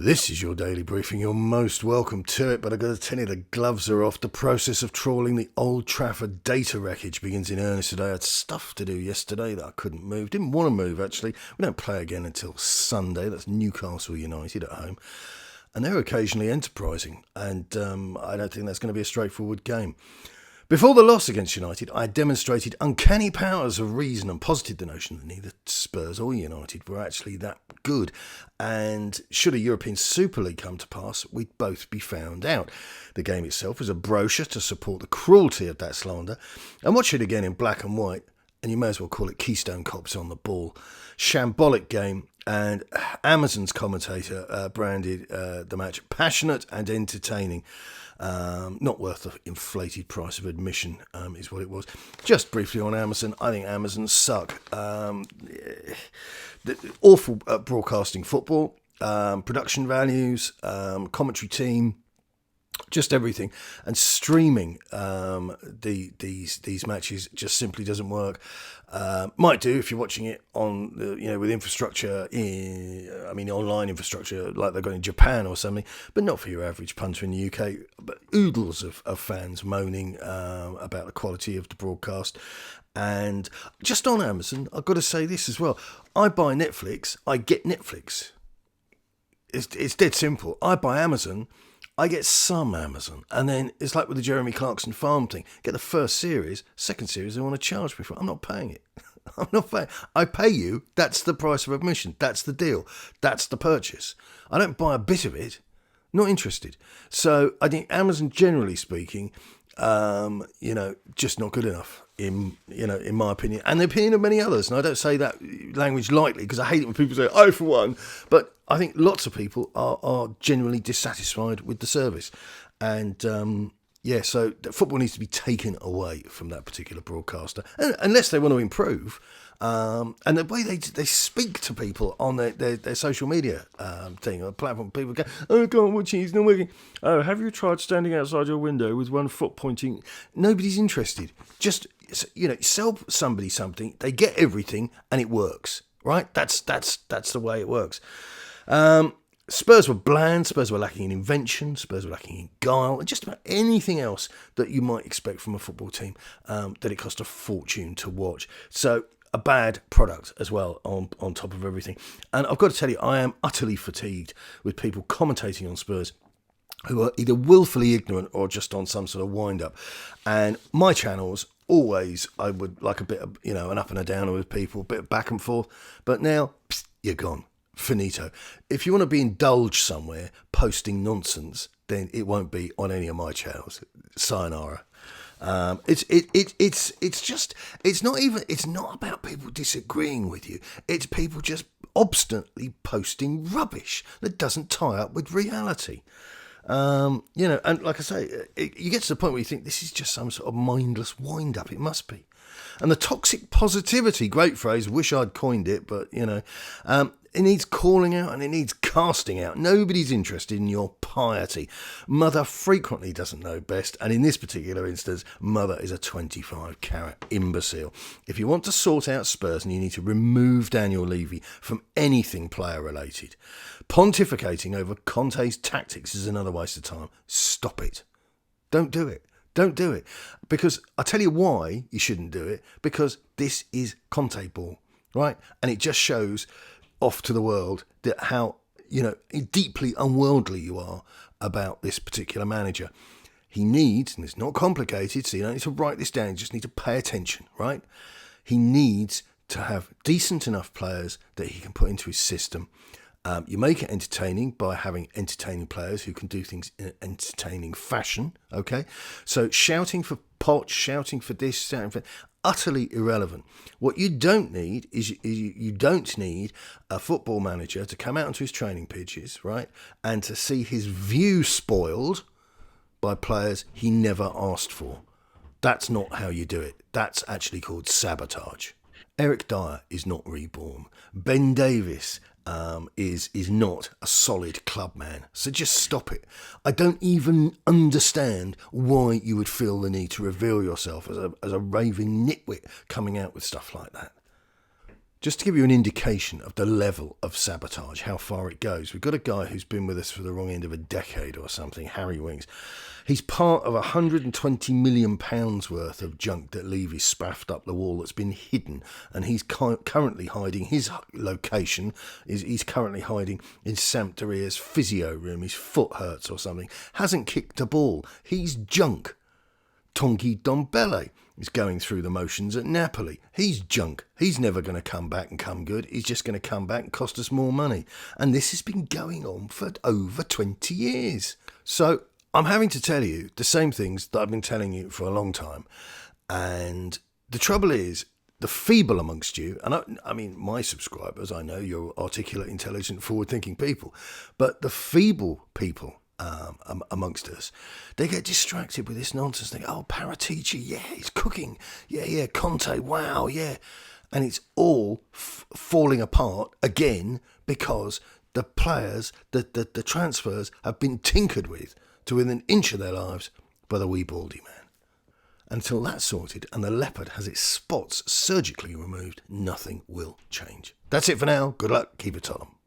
This is your daily briefing. You're most welcome to it, but I've got to tell you the gloves are off. The process of trawling the Old Trafford data wreckage begins in earnest today. I had stuff to do yesterday that I couldn't move. Didn't want to move, actually. We don't play again until Sunday. That's Newcastle United at home. And they're occasionally enterprising, and I don't think that's going to be a straightforward game. Before the loss against United, I demonstrated uncanny powers of reason and posited the notion that neither Spurs or United were actually that good. And should a European Super League come to pass, we'd both be found out. The game itself was a brochure to support the cruelty of that slander. And watch it again in black and white, and you may as well call it Keystone Cops on the ball. Shambolic game, and Amazon's commentator branded the match passionate and entertaining. Not worth the inflated price of admission is what it was. Just briefly on Amazon, I think Amazon suck. Awful at broadcasting football, production values, commentary team, just everything. And streaming these matches just simply doesn't work. Might do if you're watching it on with infrastructure online infrastructure like they've got in Japan or something, but not for your average punter in the UK. But oodles of fans moaning about the quality of the broadcast. And just on Amazon, I've got to say this as well. I buy Netflix, I get Netflix. It's dead simple. I buy Amazon, I get some Amazon. And then it's like with the Jeremy Clarkson Farm thing. Get the first series, second series they want to charge me for it. I'm not paying it. I'm not paying. I pay you. That's the price of admission. That's the deal. That's the purchase. I don't buy a bit of it. Not interested. So I think Amazon, generally speaking, just not good enough in my opinion, and the opinion of many others. And I don't say that language lightly because I hate it when people say, I for one, but I think lots of people are genuinely dissatisfied with the service. And so football needs to be taken away from that particular broadcaster, unless they want to improve. And the way they speak to people on their social media thing or platform, people go, oh, go on, watching, it's not working. Oh, have you tried standing outside your window with one foot pointing? Nobody's interested. Just, sell somebody something, they get everything, and it works, right? That's the way it works. Spurs were bland, Spurs were lacking in invention, Spurs were lacking in guile, and just about anything else that you might expect from a football team that it cost a fortune to watch. So a bad product as well on top of everything. And I've got to tell you, I am utterly fatigued with people commentating on Spurs who are either willfully ignorant or just on some sort of wind-up. And my channels, always, I would like a bit of, an up and a downer with people, a bit of back and forth. But now, you're gone. Finito. If you want to be indulged somewhere posting nonsense, then it won't be on any of my channels. Sayonara. It's not about people disagreeing with you. It's people just obstinately posting rubbish that doesn't tie up with reality. And like I say, you get to the point where you think this is just some sort of mindless wind-up. It must be. And the toxic positivity, great phrase, wish I'd coined it, but, it needs calling out and it needs casting out. Nobody's interested in your piety. Mother frequently doesn't know best, and in this particular instance, Mother is a 25-carat imbecile. If you want to sort out Spurs, and you need to remove Daniel Levy from anything player-related. Pontificating over Conte's tactics is another waste of time. Stop it. Don't do it. Don't do it. Because I tell you why you shouldn't do it. Because this is Conte ball, right? And it just shows off to the world that how, deeply unworldly you are about this particular manager. He needs, and it's not complicated, so you don't need to write this down, you just need to pay attention, right? He needs to have decent enough players that he can put into his system. You make it entertaining by having entertaining players who can do things in an entertaining fashion, okay? So shouting for Poch, shouting for this, shouting for... utterly irrelevant. What you don't need is you don't need a football manager to come out onto his training pitches, right, and to see his view spoiled by players he never asked for. That's not how you do it. That's actually called sabotage. Erik is not reborn. Ben Davies is not a solid club man. So just stop it. I don't even understand why you would feel the need to reveal yourself as a raving nitwit coming out with stuff like that. Just to give you an indication of the level of sabotage, how far it goes, we've got a guy who's been with us for the wrong end of a decade or something, Harry Winks. He's part of £120 million worth of junk that Levy spaffed up the wall that's been hidden, and he's currently hiding. His location is he's currently hiding in Sampdoria's physio room. His foot hurts or something. Hasn't kicked a ball. He's junk. Tongi Dombele is going through the motions at Napoli. He's junk. He's never going to come back and come good. He's just going to come back and cost us more money. And this has been going on for over 20 years. So I'm having to tell you the same things that I've been telling you for a long time. And the trouble is, the feeble amongst you, and I mean my subscribers, I know you're articulate, intelligent, forward-thinking people, but the feeble people amongst us, they get distracted with this nonsense. They go, oh, Paratici, yeah, he's cooking. Yeah, Conte, wow, yeah. And it's all falling apart again because the players, the transfers have been tinkered with to within an inch of their lives by the wee baldy man. Until that's sorted and the leopard has its spots surgically removed, nothing will change. That's it for now. Good luck. Keep it Tottenham.